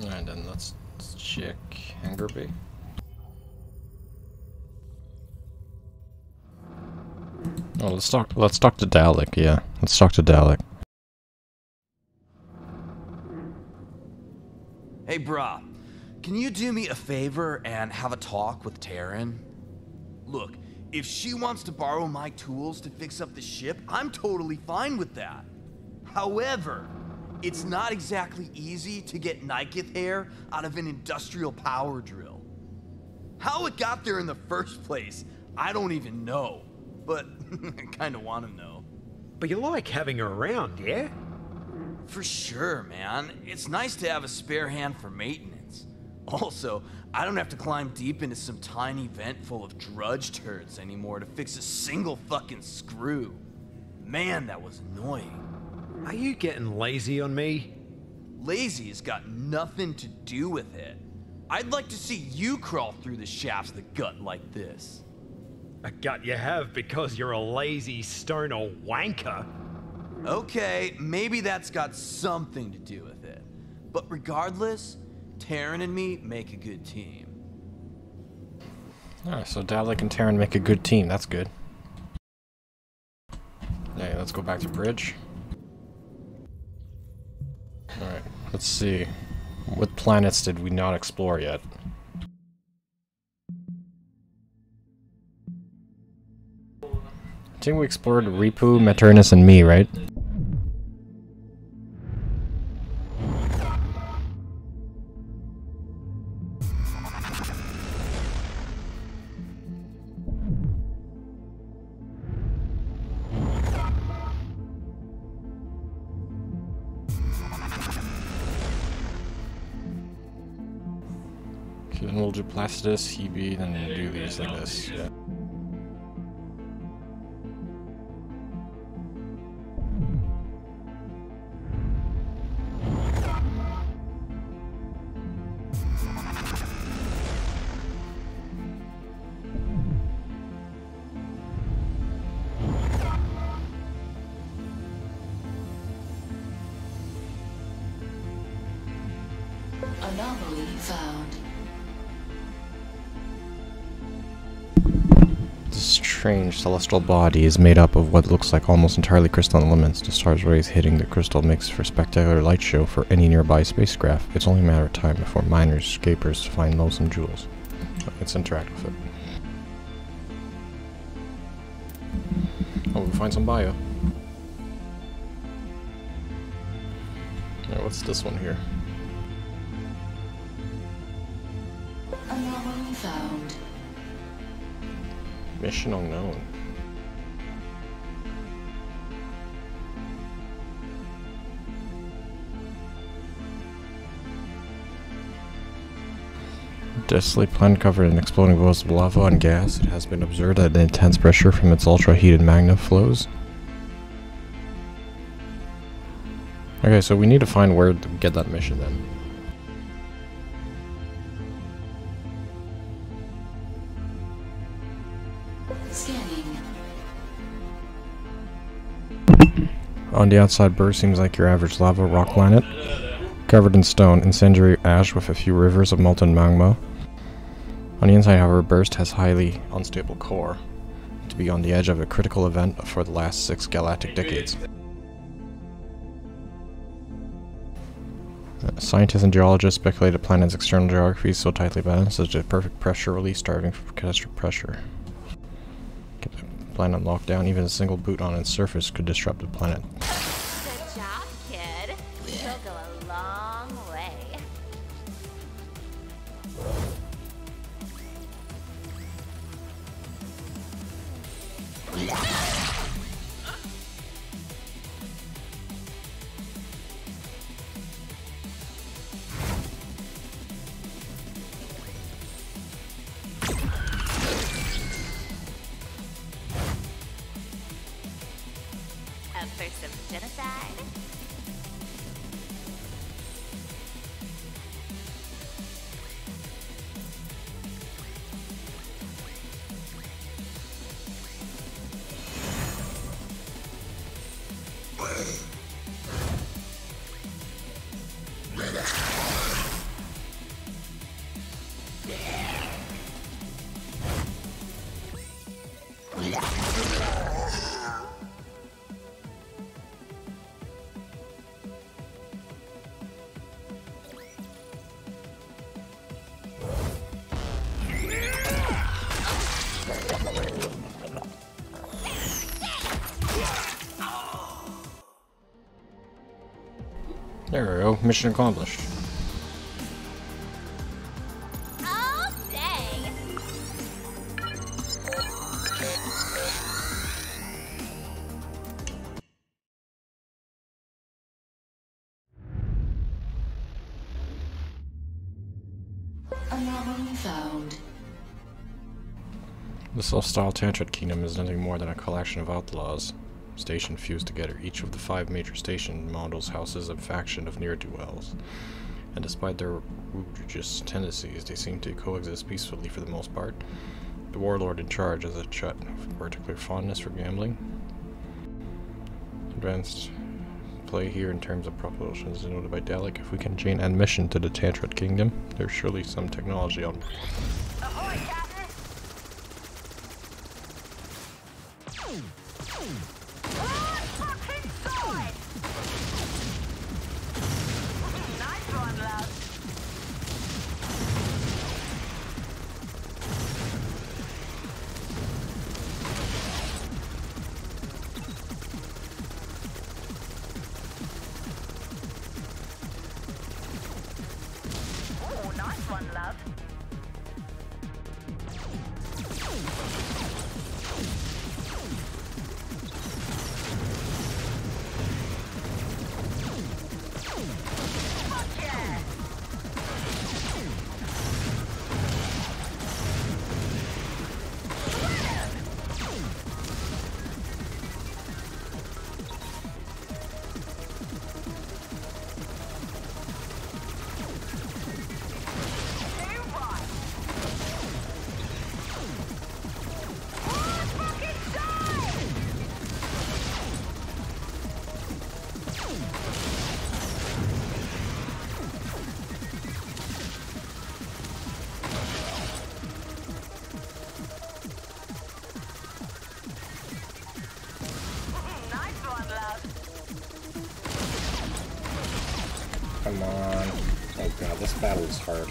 And then let's check Hangar Bay. Oh, let's talk to Dalek, yeah. Let's talk to Dalek. Hey, brah. Can you do me a favor and have a talk with Taryn? Look, if she wants to borrow my tools to fix up the ship, I'm totally fine with that. However, it's not exactly easy to get Niketh hair out of an industrial power drill. How it got there in the first place, I don't even know. But I kinda wanna know. But you like having her around, yeah? For sure, man. It's nice to have a spare hand for maintenance. Also, I don't have to climb deep into some tiny vent full of drudge turds anymore to fix a single fucking screw. Man, that was annoying. Are you getting lazy on me? Lazy has got nothing to do with it. I'd like to see you crawl through the shafts of the gut like this. A gut you have because you're a lazy stoner wanker. Okay, maybe that's got something to do with it. But regardless, Taryn and me make a good team. Alright, so Dalek and Taryn make a good team. That's good. Yeah, let's go back to bridge. Alright, let's see. What planets did we not explore yet? I think we explored Ripu, Maternus, and me, right? Okay, then we'll do Placidus, Hebe, then we'll do these like this. Yeah. Anomaly found. This strange celestial body is made up of what looks like almost entirely crystalline elements. The star's rays hitting the crystal makes for a spectacular light show for any nearby spacecraft. It's only a matter of time before miners, escapers find loathsome jewels. Let's interact with it. Oh, we'll find some bio. Alright, what's this one here? Anomaly found. Mission unknown. Desolate planet covered in exploding balls of lava and gas. It has been observed that the intense pressure from its ultra-heated magma flows. Okay, so we need to find where to get that mission then. Scanning. On the outside, Burr seems like your average lava rock planet, covered in stone, incendiary ash with a few rivers of molten magma. On the inside, however, Burst has highly unstable core, to be on the edge of a critical event for the last 6 galactic decades. Scientists and geologists speculate the planet's external geography is so tightly balanced as a perfect pressure release starving for catastrophic pressure. Get the planet locked down, even a single boot on its surface could disrupt the planet. Good job, kid. You'll go a long way. Up for some genocide? mission accomplished. All day. Anomaly found. The self-styled Tantrid Kingdom is nothing more than a collection of outlaws, stationed fused together. Each of the 5 major station models houses a faction of ne'er-do-wells, and despite their outrageous tendencies, they seem to coexist peacefully for the most part. The warlord in charge has a particular fondness for gambling. Advanced play here in terms of propulsion is denoted by Dalek. If we can gain admission to the Tantrid Kingdom, there's surely some technology on. Ahoy, Captain! Fucking sword! Nice one, love. Oh, nice one, love. Come on. Oh god, this battle is hard.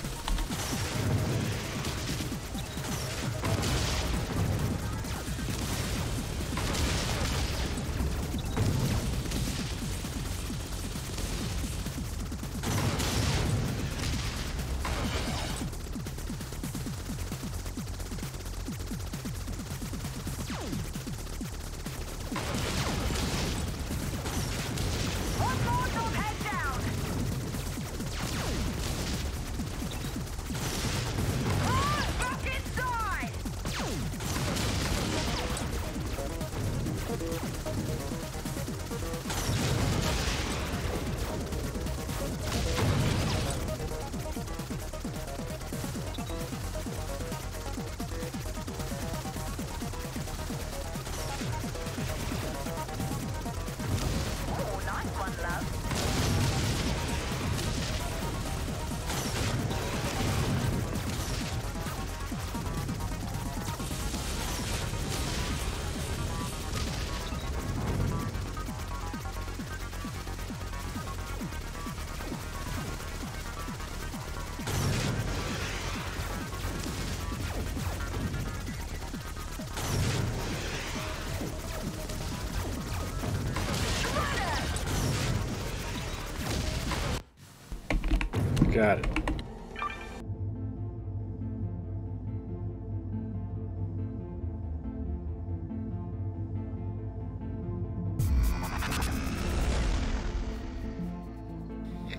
Got it.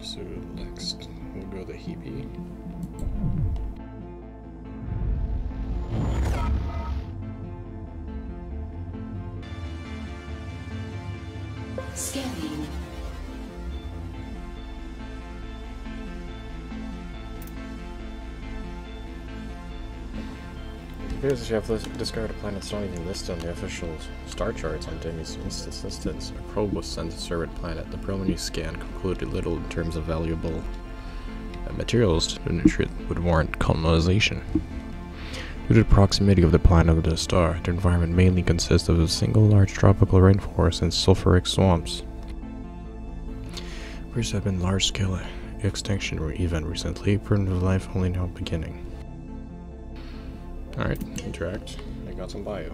So next, we'll go the Heapy. Scanning. It appears that you have discovered a planet not even listed on the official star charts on Demi's instance. A probe was sent to serve the planet. The preliminary scan concluded little in terms of valuable materials to nutrient would warrant colonization. Due to the proximity of the planet with the star, the environment mainly consists of a single large tropical rainforest and sulfuric swamps. Appears to have been large-scale extinction event recently, primitive life only now beginning. Alright, interact. I got some bio.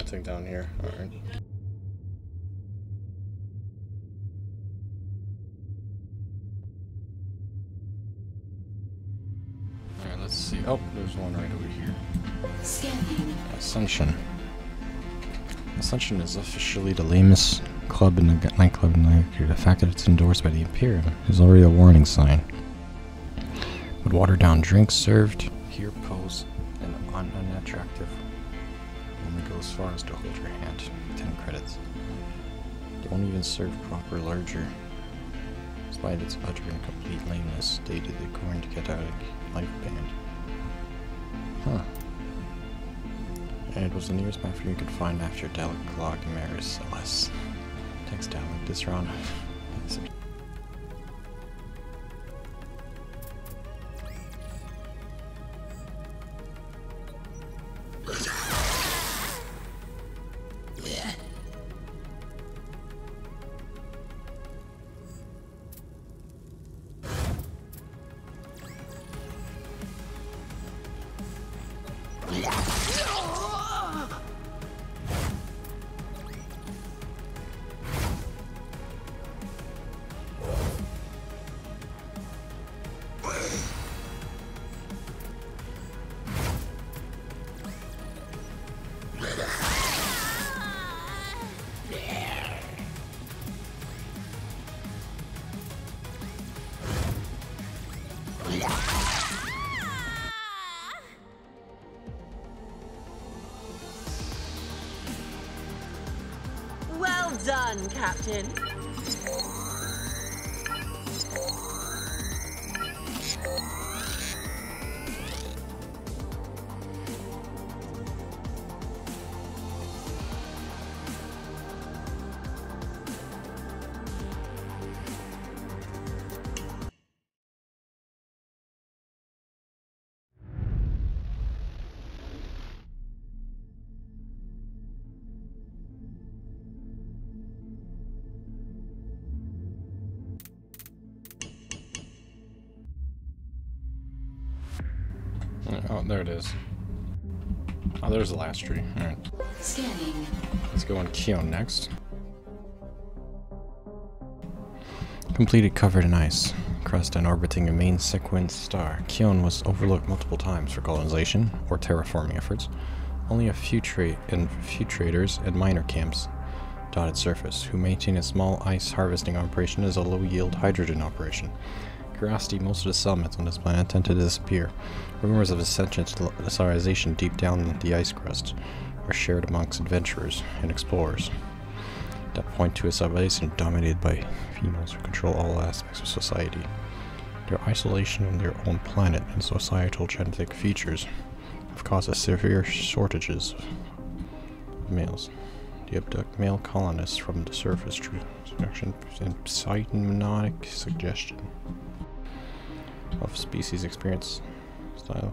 nothing down here. Alright. Alright, let's see. Oh, there's one right over here. Scanning. Ascension. Ascension is officially the lamest club in the nightclub in the The fact that it's endorsed by the Imperium is already a warning sign. But watered down drinks served here pose an unattractive. Only go as far as to hold your hand. 10 credits. They won't even serve proper larger. Despite its utter and complete lameness, stated the going to get out of life band. Huh. And it was the nearest bathroom you could find after Delic Clog Maris LS. Text Delic this round. Well done, Captain. Oh, there it is. Oh, there's the last tree. Alright. Scanning. Let's go on Keon next. Completed covered in ice, crust and orbiting a main sequence star. Keon was overlooked multiple times for colonization or terraforming efforts. Only a few traders and miner camps dotted surface, who maintain a small ice harvesting operation as a low-yield hydrogen operation. Curiosity, most of the settlements on this planet tend to disappear. Rumors of ascension to civilization deep down the ice crust are shared amongst adventurers and explorers that point to a civilization dominated by females who control all aspects of society. Their isolation on their own planet and societal genetic features have caused severe shortages of males. They abduct male colonists from the surface through seduction and psychomonic suggestion of species experience style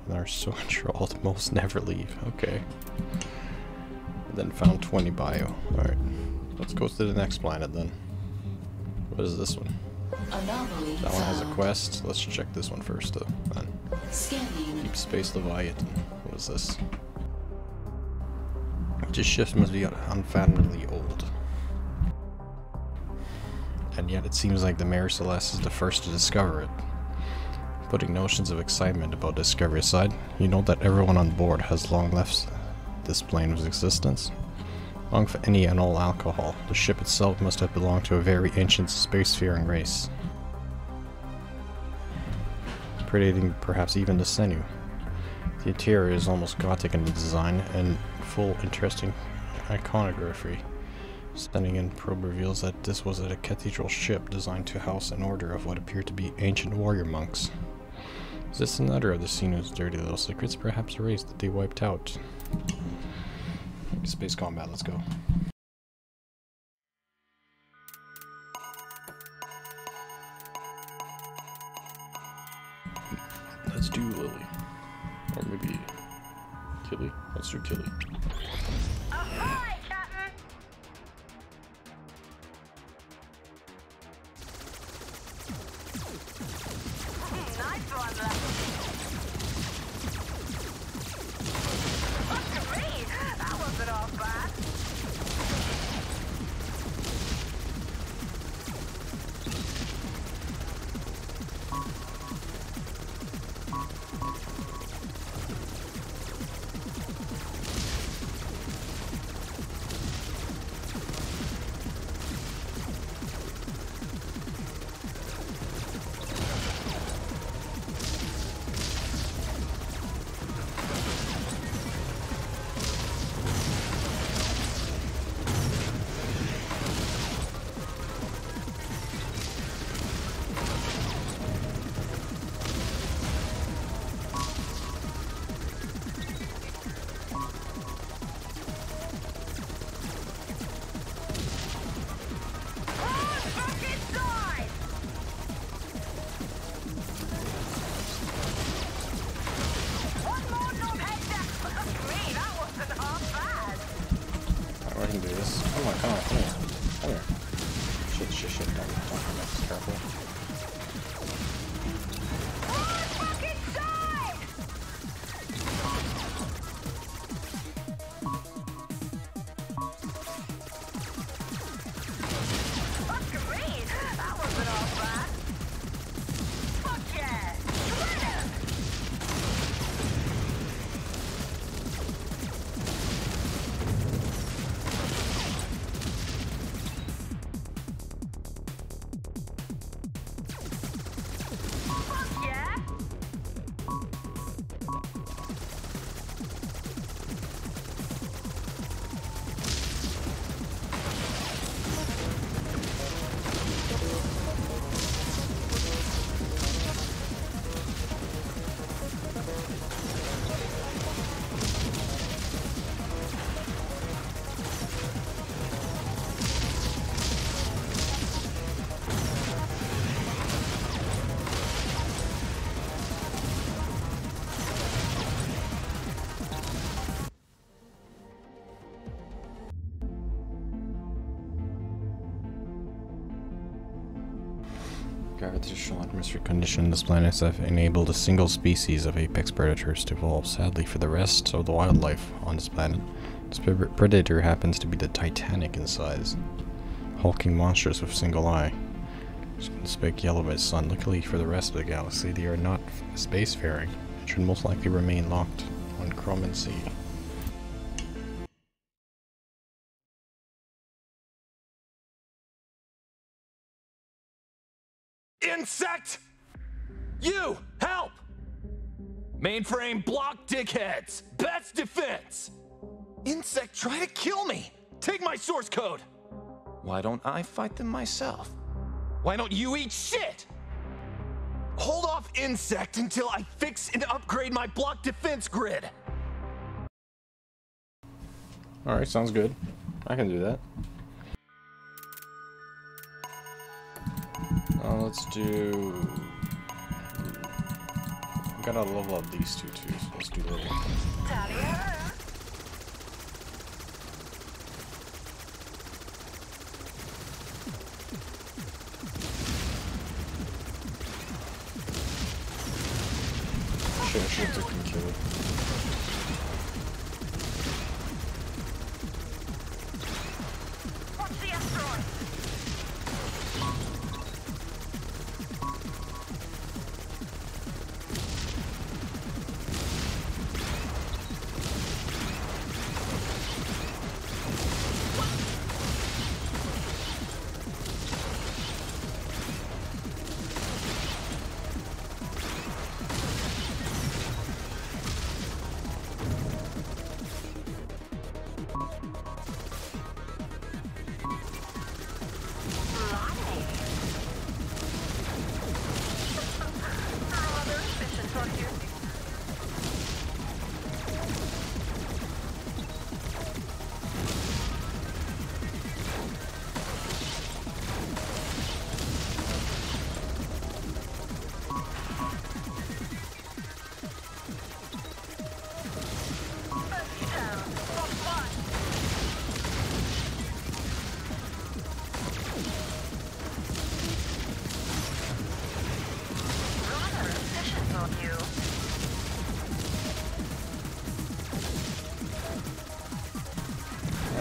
and are so enthralled most never leave. Okay. And then found 20 bio. Alright. Let's go to the next planet then. What is this one? Anomaly That one has a found. quest. Let's check this one first though. Then. Scanning. Deep Space Leviathan. What is this? This shift must be unfathomably old. And yet it seems like the Mare Celeste is the first to discover it. Putting notions of excitement about discovery aside, you note that everyone on board has long left this plane of existence. Along with any and all alcohol, the ship itself must have belonged to a very ancient spacefaring race, predating perhaps even the Senu. The interior is almost Gothic in the design and full interesting iconography. Sending in probe reveals that this was a cathedral ship designed to house an order of what appear to be ancient warrior monks. Is this another of the Senu's dirty little secrets, perhaps a race that they wiped out? Space combat, let's go. Let's do Lily. Or maybe Killy. Let's do Killy. Ahoy, Captain! Nice one, That wasn't all bad. on, come on, come here. Come here. Shit, don't mess, careful. Gravitational atmospheric conditions this planet have enabled a single species of apex predators to evolve. Sadly for the rest of the wildlife on this planet, this predator happens to be the Titanic in size. Hulking monsters with a single eye. Speck yellow by the sun. Luckily for the rest of the galaxy, they are not spacefaring and should most likely remain locked on Kraken Sea. Insect! You! Help! Mainframe block dickheads! Best defense! Insect try to kill me! Take my source code! Why don't I fight them myself? Why don't you eat shit? Hold off Insect until I fix and upgrade my block defense grid! Alright, sounds good. I can do that. Let's do... I gotta level up these two too, so let's do that. Shit, I should have taken kill it. What's the asteroid?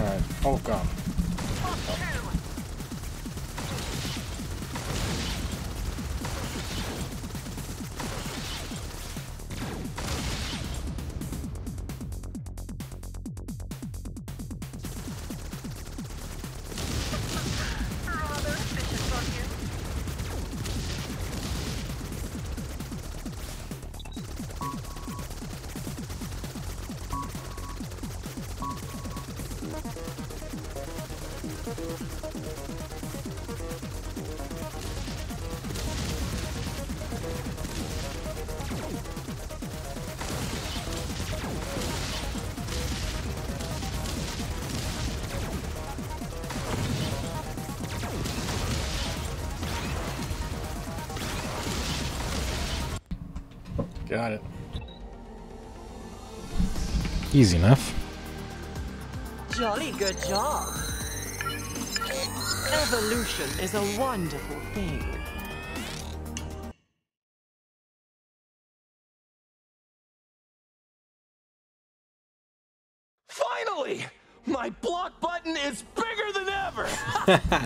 Alright, oh god. Got it. Easy enough. Jolly good job. Evolution is a wonderful thing. Finally! My block button is bigger than ever!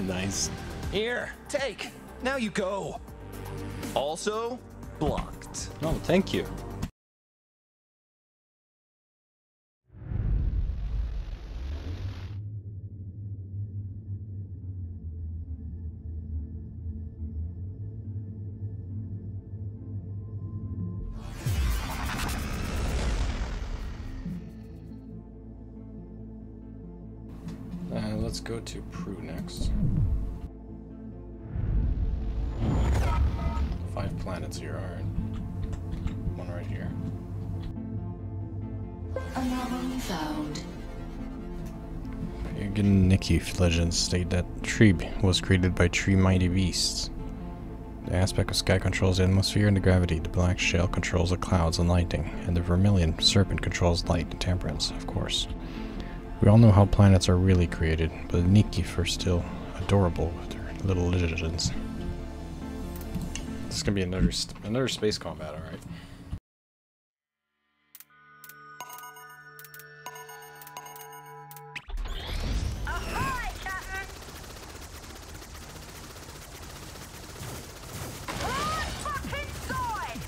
Nice. Here, take. Now you go. Also, blocked. Oh, thank you. Let's go to Prue next. 5 planets here, alright. One right here. Anomaly found. Pagan Nikki legends state that tree was created by tree mighty beasts. The aspect of sky controls the atmosphere and the gravity, the black shell controls the clouds and lighting, and the vermilion serpent controls light and temperance, of course. We all know how planets are really created, but the Nikki are still adorable with their little legends. This is gonna be another space combat, alright. Ahoy, Captain! Broad fucking side!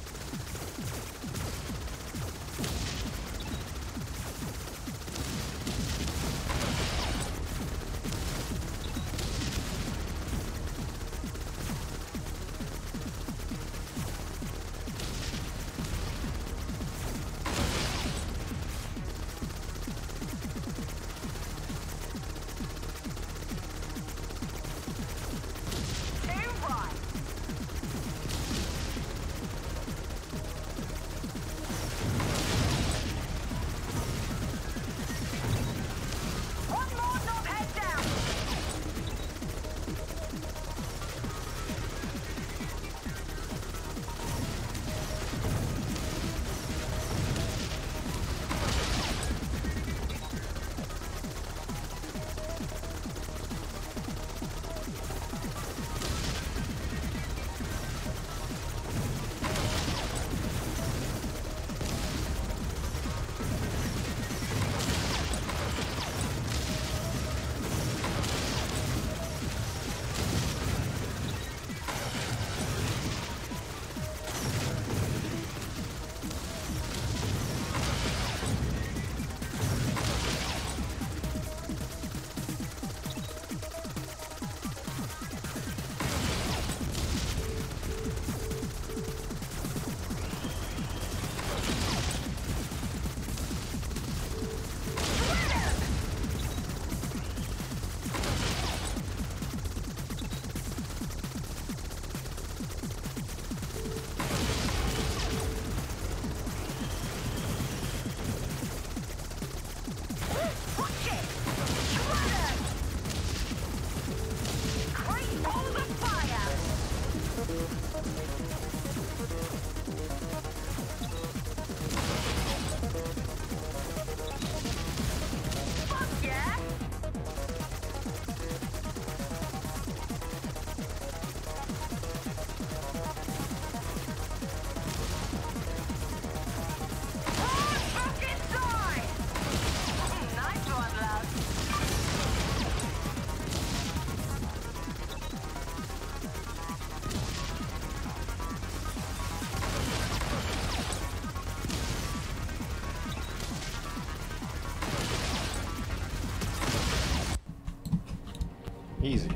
Easy.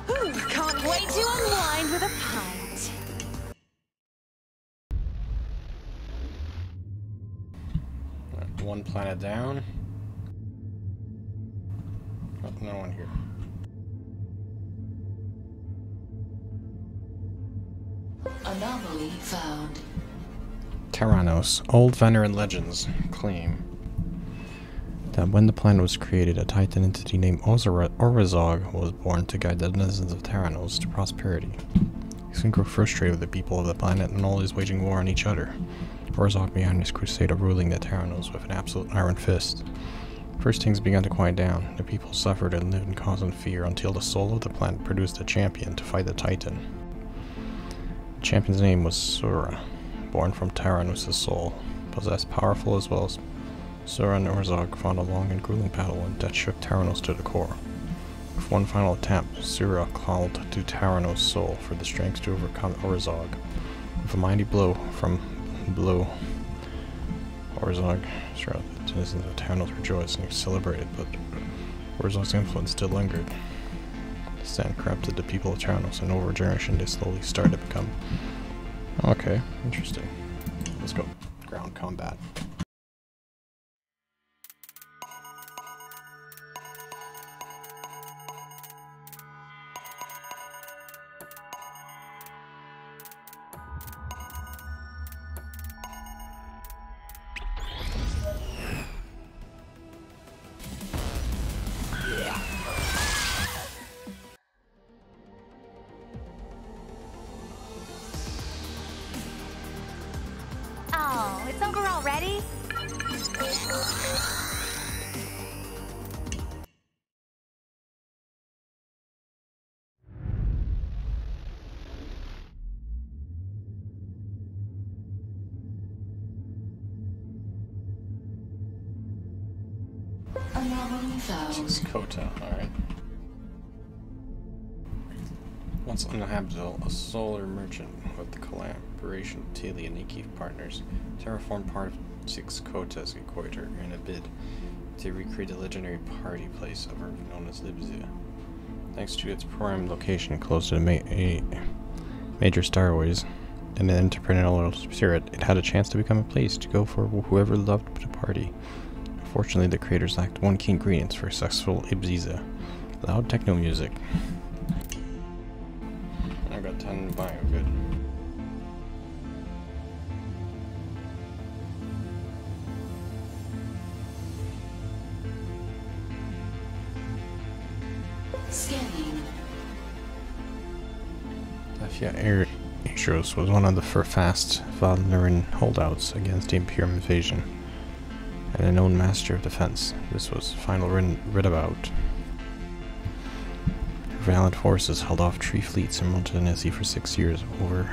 Ooh, can't wait to unwind with a pint. Right, one planet down. Oh, no one here. Anomaly found. Tyrannos. Old Veneran legends claim that when the planet was created, a titan entity named Orazog was born to guide the denizens of Tyrannos to prosperity. He soon grew frustrated with the people of the planet and always waging war on each other. Orazog began his crusade of ruling the Tyrannos with an absolute iron fist. First things began to quiet down. The people suffered and lived in constant fear until the soul of the planet produced a champion to fight the Titan. The champion's name was Sura. Born from Terran was his soul, possessed powerful as well as Sura and Orzhov fought a long and grueling battle that shook Terranos to the core. With one final attempt, Sura called to Terranos' soul for the strength to overcome Orzhov. With a mighty blow from Orzhov struck the citizens of Terranos rejoiced and celebrated, but Orzhov's influence still lingered. The sand corrupted the people of Terranos, and over a generation they slowly started to become... Okay, interesting. Let's go. Ground combat. Oh, it's over already? Anomaly found. Kota, alright. Once uninhabitable, a solar merchant with the collaboration of Tilly and Nikki partners terraformed part of 6 Kota's equator in a bid to recreate the legendary party place of Earth known as Libzia. Thanks to its prime location close to the major starways and an entrepreneurial spirit, it had a chance to become a place to go for whoever loved the party. Unfortunately, the creators lacked one key ingredient for successful Ibziza: loud techno music. I got 10 bio, good. Scanning. Lafia Atros was one of the fast Valneran holdouts against the Imperium invasion, and a known master of defense. This was final writ about. Her valiant forces held off 3 fleets simultaneously for 6 years,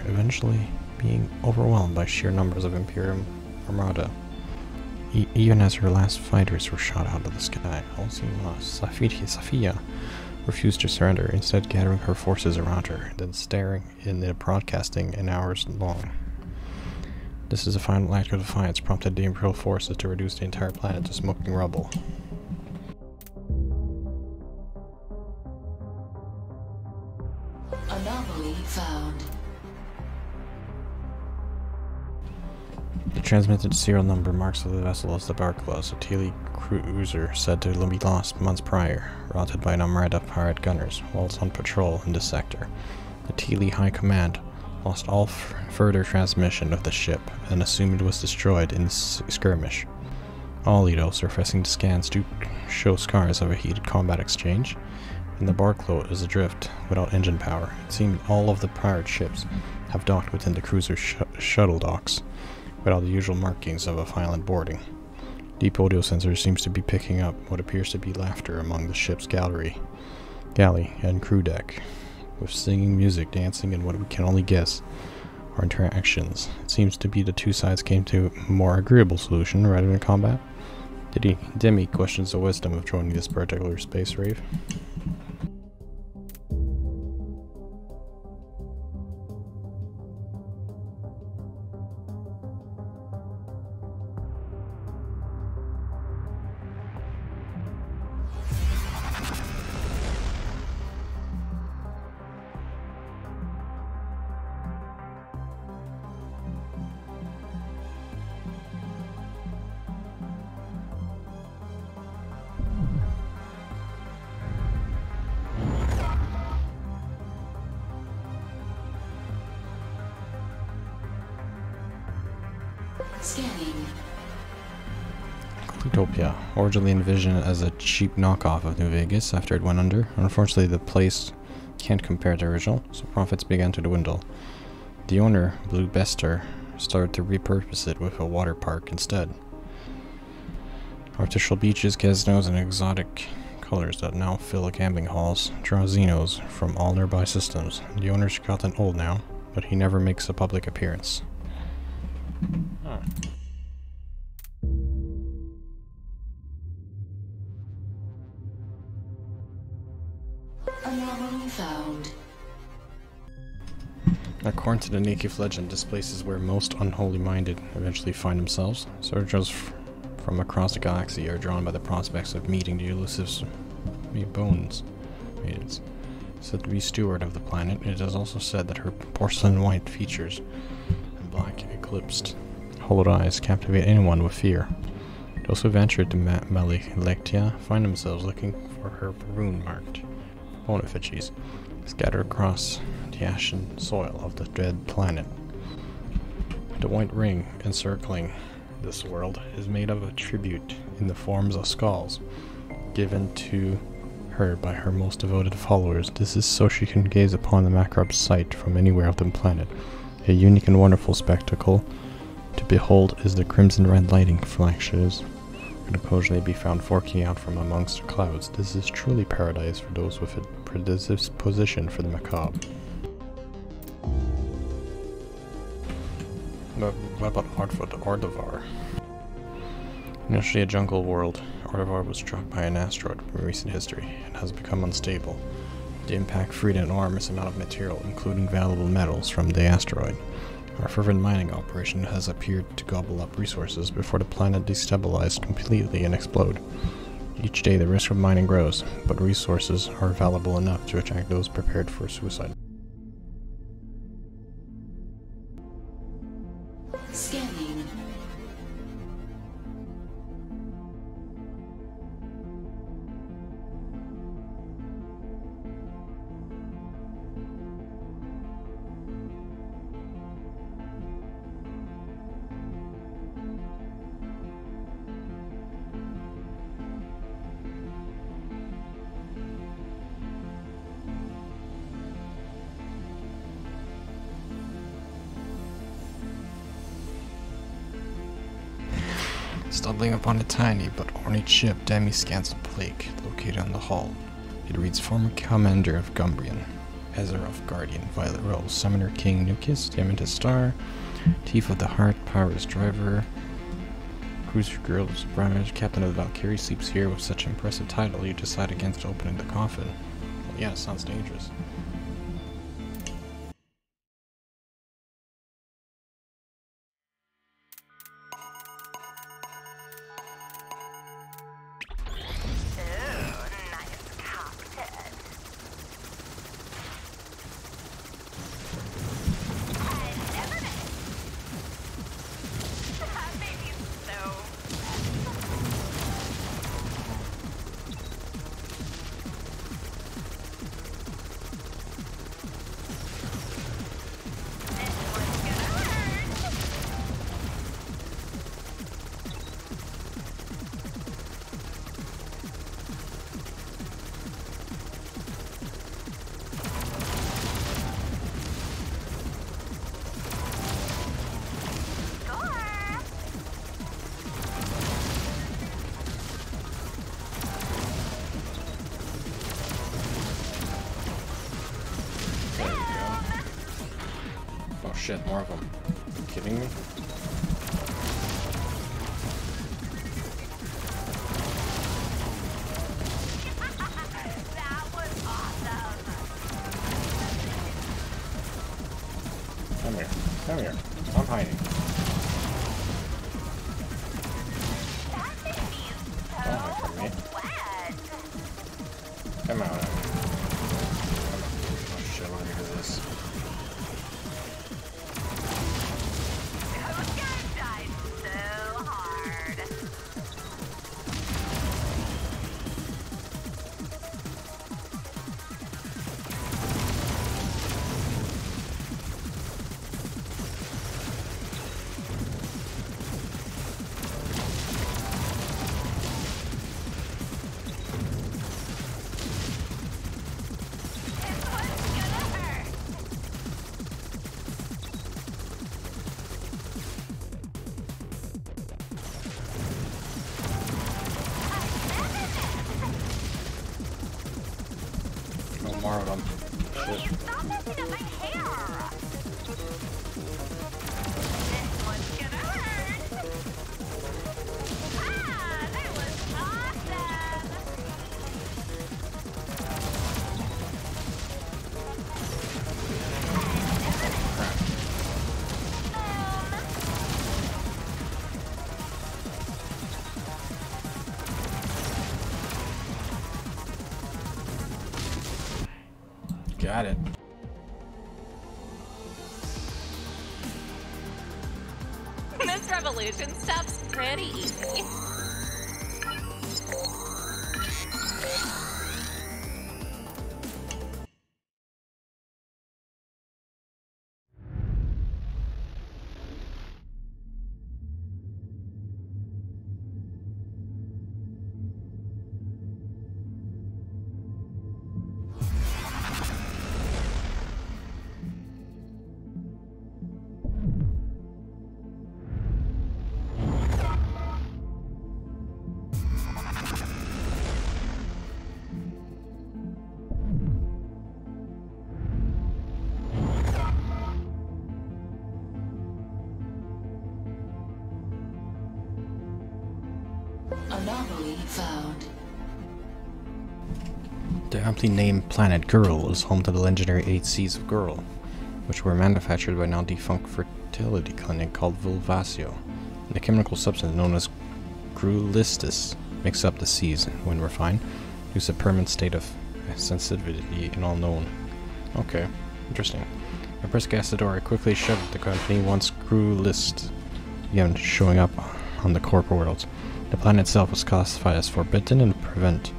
eventually being overwhelmed by sheer numbers of Imperium Armada. Even as her last fighters were shot out of the sky, all seemed lost. Safia refused to surrender, instead gathering her forces around her, then staring in the broadcasting an hours long. This is a final act of defiance prompted the Imperial forces to reduce the entire planet to smoking rubble. Anomaly found. The transmitted serial number marks of the vessel as the Barclays, a Teely cruiser said to be lost months prior, routed by an armada of pirate gunners whilst on patrol in this sector. The Teely High Command lost all further transmission of the ship and assumed it was destroyed in skirmish. All Edo surfacing scans do show scars of a heated combat exchange, and the Barclay is adrift without engine power. It seemed all of the pirate ships have docked within the cruiser's shuttle docks, without the usual markings of a violent boarding. Deep audio sensor seems to be picking up what appears to be laughter among the ship's galley and crew deck, with singing music, dancing, and what we can only guess are interactions. It seems to be the two sides came to a more agreeable solution rather than combat. Demi questions the wisdom of joining this particular space rave. Scanning. Utopia, originally envisioned as a cheap knockoff of New Vegas after it went under. Unfortunately, the place can't compare to the original, so profits began to dwindle. The owner, Blue Bester, started to repurpose it with a water park instead. Artificial beaches, casinos, and exotic colors that now fill gambling halls draw Xenos from all nearby systems. The owner's gotten old now, but he never makes a public appearance. Huh. Anomaly found. According to the Native legend, this place is where most unholy-minded eventually find themselves. Soldiers from across the galaxy are drawn by the prospects of meeting the elusive bones maidens. Said to be steward of the planet, it is also said that her porcelain white features and black eclipsed hollowed eyes captivate anyone with fear. Those who venture to Malektia find themselves looking for her rune-marked bone effigies scattered across the ashen soil of the dread planet. The white ring encircling this world is made of a tribute in the forms of skulls given to her by her most devoted followers. This is so she can gaze upon the macabre sight from anywhere of the planet. A unique and wonderful spectacle to behold is the crimson red lighting flashes can occasionally be found forking out from amongst the clouds. This is truly paradise for those with a predisposition for the macabre. But what about Ordovar? Initially a jungle world, Ordovar was struck by an asteroid in recent history and has become unstable. The impact freed an enormous amount of material, including valuable metals, from the asteroid. Our fervent mining operation has appeared to gobble up resources before the planet destabilized completely and explode. Each day the risk of mining grows, but resources are valuable enough to attract those prepared for suicide. Scanning. Stumbling upon a tiny but ornate ship, Demi scans a plaque located on the hull. It reads former commander of Gumbrian, Azeroth Guardian, Violet Rose, Summoner King Nukis, Diamantist Star, Thief of the Heart, Powerless Driver, Cruiser Girl, Bramish, Captain of the Valkyrie sleeps here. With such impressive title, you decide against opening the coffin. Well, yeah, it sounds dangerous. Shit, more of them. Are you kidding me? That was awesome. Come here. Come here. I'm hiding. That made me so Don't hide from me. wet. Come out. Come on. Oh shit, we're gonna do this. Those guys died so hard. more of them. Shit. Stop messing up my hair! This one's gonna hurt! Ah, that was awesome! Got it. This revolution stuff's pretty easy. Anomaly found. The aptly named planet Girl is home to the legendary 8 Seeds of Girl, which were manufactured by now defunct fertility clinic called Vulvatio. The chemical substance known as grulistis makes up the seeds when refined, gives a permanent state of sensitivity in all known. Okay, interesting. A brisk Asadora quickly shoved the company once grulist began showing up on the corporate worlds. The planet itself was classified as forbidden and prevent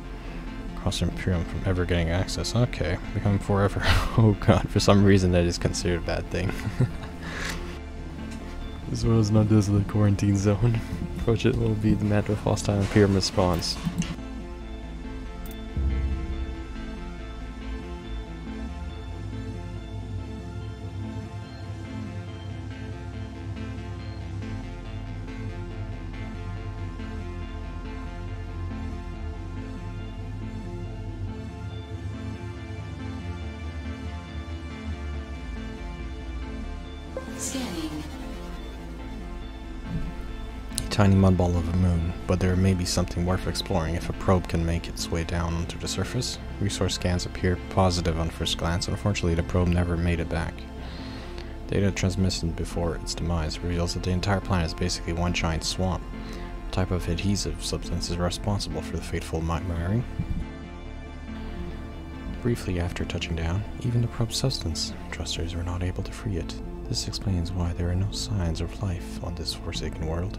Cross Imperium from ever getting access. Okay, become forever. Oh god, for some reason that is considered a bad thing. This world is not just the quarantine zone. Approach it will be the matter of hostile Imperium response. Scanning. A tiny mudball of a moon, but there may be something worth exploring if a probe can make its way down onto the surface. Resource scans appear positive on first glance. Unfortunately, the probe never made it back. Data transmitted before its demise reveals that the entire planet is basically one giant swamp. A type of adhesive substance is responsible for the fateful miring. Briefly after touching down, even the probe's substance, thrusters were not able to free it. This explains why there are no signs of life on this forsaken world.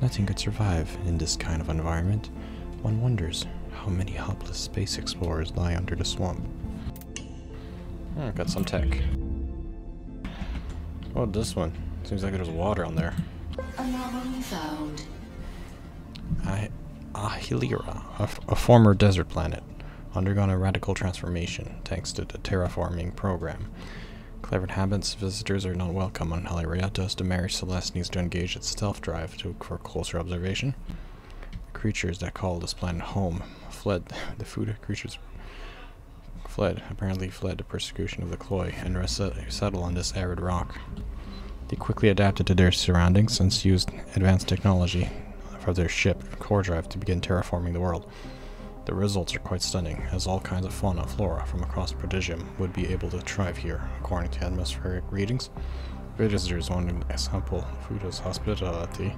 Nothing could survive in this kind of environment. One wonders how many helpless space explorers lie under the swamp. Oh, got some tech. Oh, this one. Seems like there's water on there. Anomaly found. Ahilira, a former desert planet, undergone a radical transformation thanks to the terraforming program. Clever inhabitants, visitors are not welcome on Ahilira, thus the Mary Celeste needs to engage its stealth drive for closer observation. The creatures that call this planet home fled. The food creatures apparently fled the persecution of the Cloy and settled on this arid rock. They quickly adapted to their surroundings and used advanced technology for their ship core drive to begin terraforming the world. The results are quite stunning, as all kinds of fauna and flora from across Prodigium would be able to thrive here, according to atmospheric readings. Visitors wanted to sample Fuda's hospitality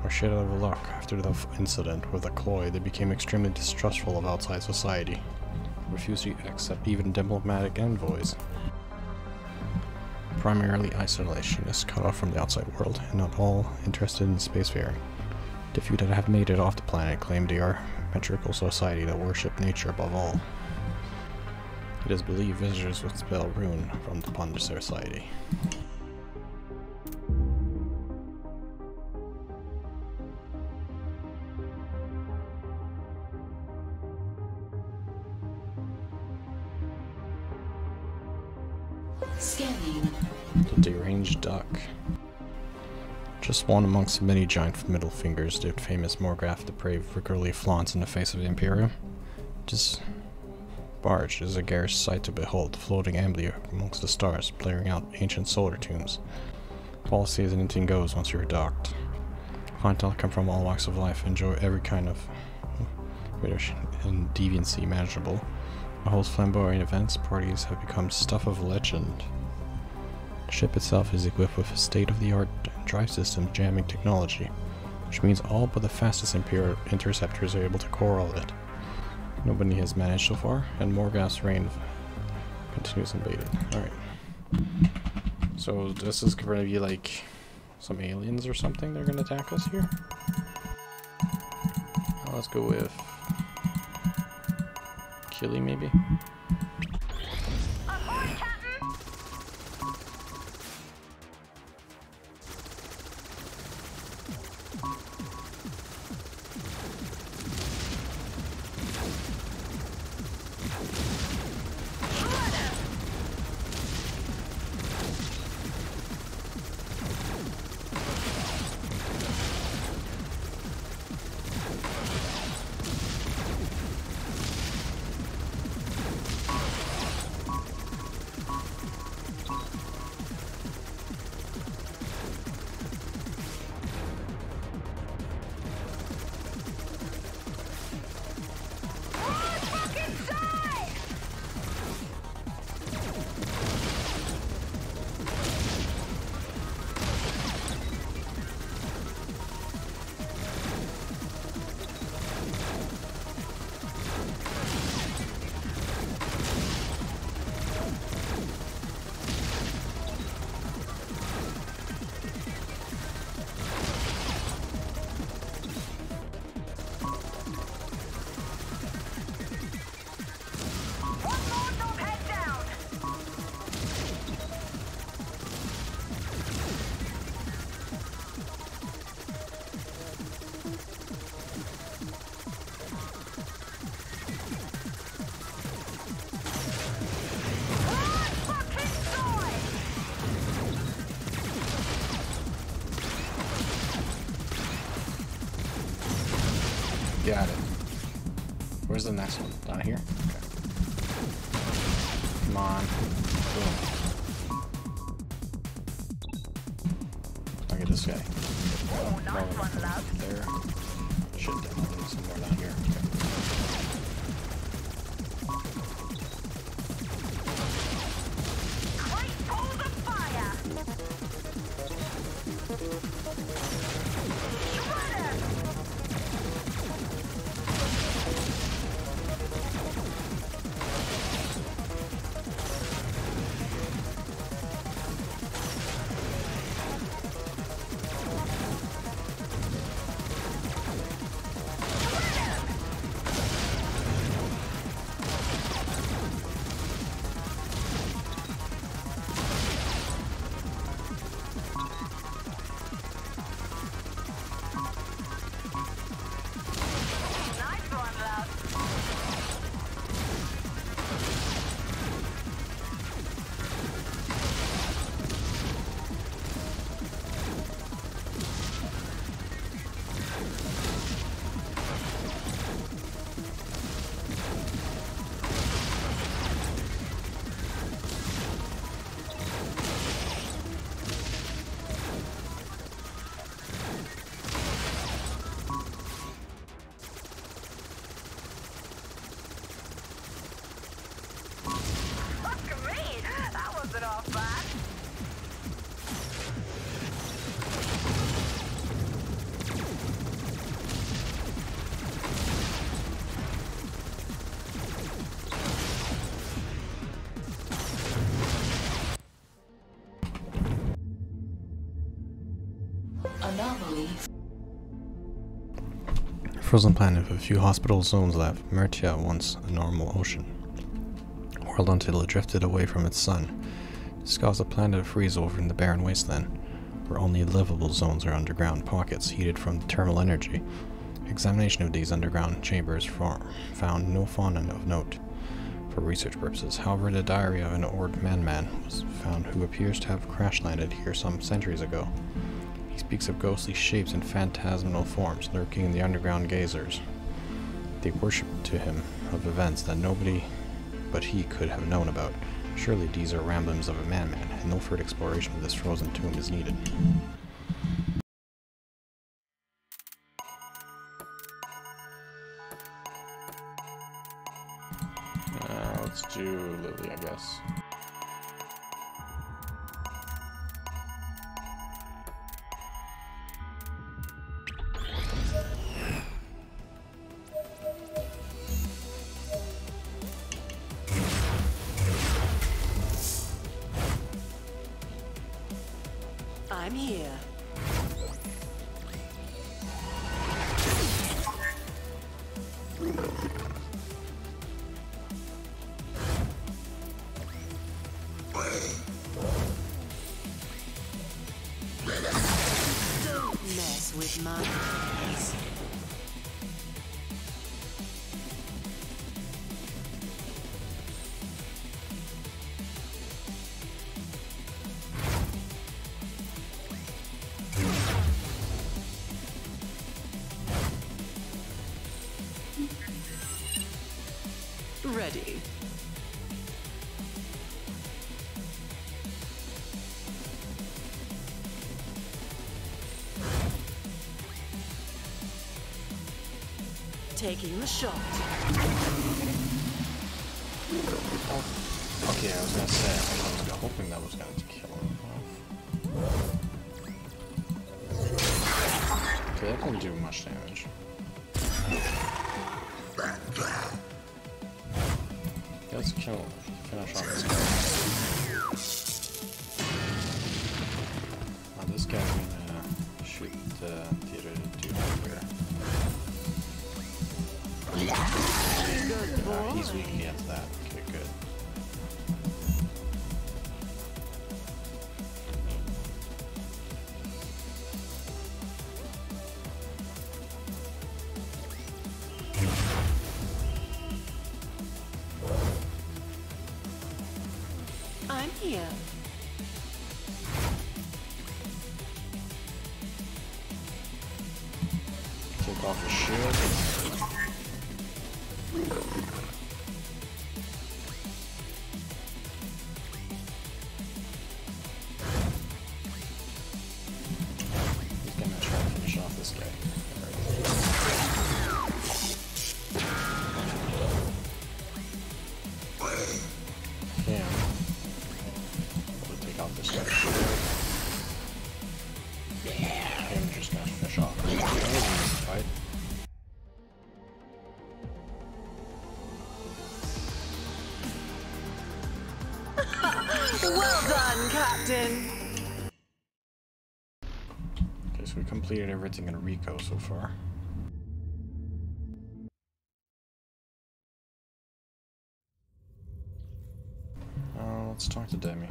were shit out of luck. After the incident with the Cloy, they became extremely distrustful of outside society, refused to accept even diplomatic envoys. Primarily isolationists cut off from the outside world, and not all interested in spacefaring. The few that have made it off the planet claim they are a metrical society that worship nature above all. It is believed visitors would spell ruin upon their society. Scanning. The deranged duck. Just one amongst many giant middle fingers the famous Morgraph the Brave regularly flaunts in the face of the Imperium. Just barge is a garish sight to behold, floating ambly amongst the stars, blaring out ancient solar tunes. Policy as anything goes once you're docked. Clientele come from all walks of life, enjoy every kind of and deviancy imaginable. The whole flamboyant events, parties have become stuff of legend. The ship itself is equipped with a state-of-the-art drive system jamming technology, which means all but the fastest Imperial interceptors are able to corral it. Nobody has managed so far, and more gas rain continues unabated. Alright. So this is going to be like some aliens or something they're going to attack us here? Let's go with Killy, maybe? Got it. Where's the next one? Down here? Okay. Come on. Boom. Look at this guy. Oh, nice one, love. There. Shit, definitely some more down here. Great balls of fire! Anomaly. Frozen planet with a few hospital zones left. Mertia, once a normal ocean. World until it drifted away from its sun. This caused the planet to freeze over in the barren wasteland, where only livable zones are underground pockets heated from thermal energy. Examination of these underground chambers found no fauna of note for research purposes. However, the diary of an old man was found who appears to have crash landed here some centuries ago. He speaks of ghostly shapes and phantasmal forms lurking in the underground gazers. They worship to him of events that nobody but he could have known about. Surely these are ramblings of a madman, and no further exploration of this frozen tomb is needed. Let's do Lily, I guess. I'm here. Don't mess with my eyes. Ready. Taking the shot. Okay, I was gonna say, I was hoping that was going to kill him off. Okay, that didn't do much damage. Let's finish off this guy. Now this guy's gonna shoot the other dude over here. He's weak against that. Okay, good. I'm here. Take off his shield. He's gonna try to finish off this guy. Yeah. We'll take out this guy's shield. I'm just gonna finish off this fight. Well done, Captain. Okay, so we completed everything in Rico so far. Let's talk to Demi.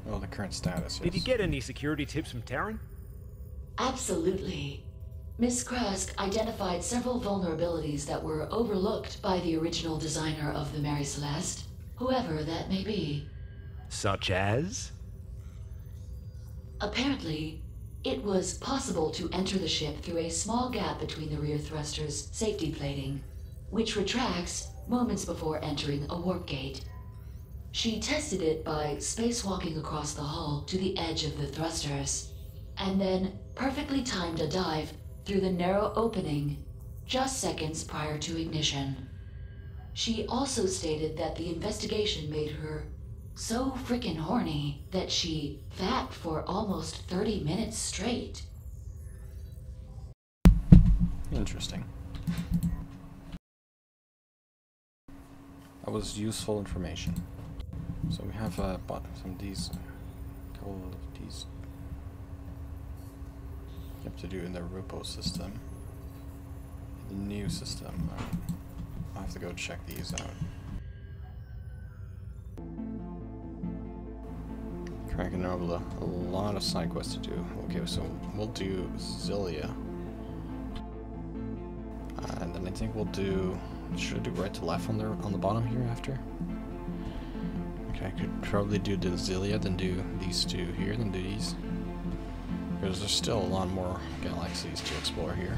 Well, the current status, yes. Did you get any security tips from Taryn? Absolutely. Miss Krask identified several vulnerabilities that were overlooked by the original designer of the Mary Celeste, whoever that may be. Such as? Apparently, it was possible to enter the ship through a small gap between the rear thrusters' safety plating, which retracts moments before entering a warp gate. She tested it by spacewalking across the hull to the edge of the thrusters, and then perfectly timed a dive through the narrow opening just seconds prior to ignition. She also stated that the investigation made her so frickin' horny that she fapped for almost 30 minutes straight. Interesting. That was useful information. So we have bought some of these, couple of these. You have to do in the repo system. The new system. I'll have to go check these out. Kraken a lot of side quests to do. Okay, so we'll do Zilia. And then I think we'll do. Should I do right to left on the bottom here after? Okay, I could probably do the Zilia, then do these two here, then do these. Because there's still a lot more galaxies to explore here.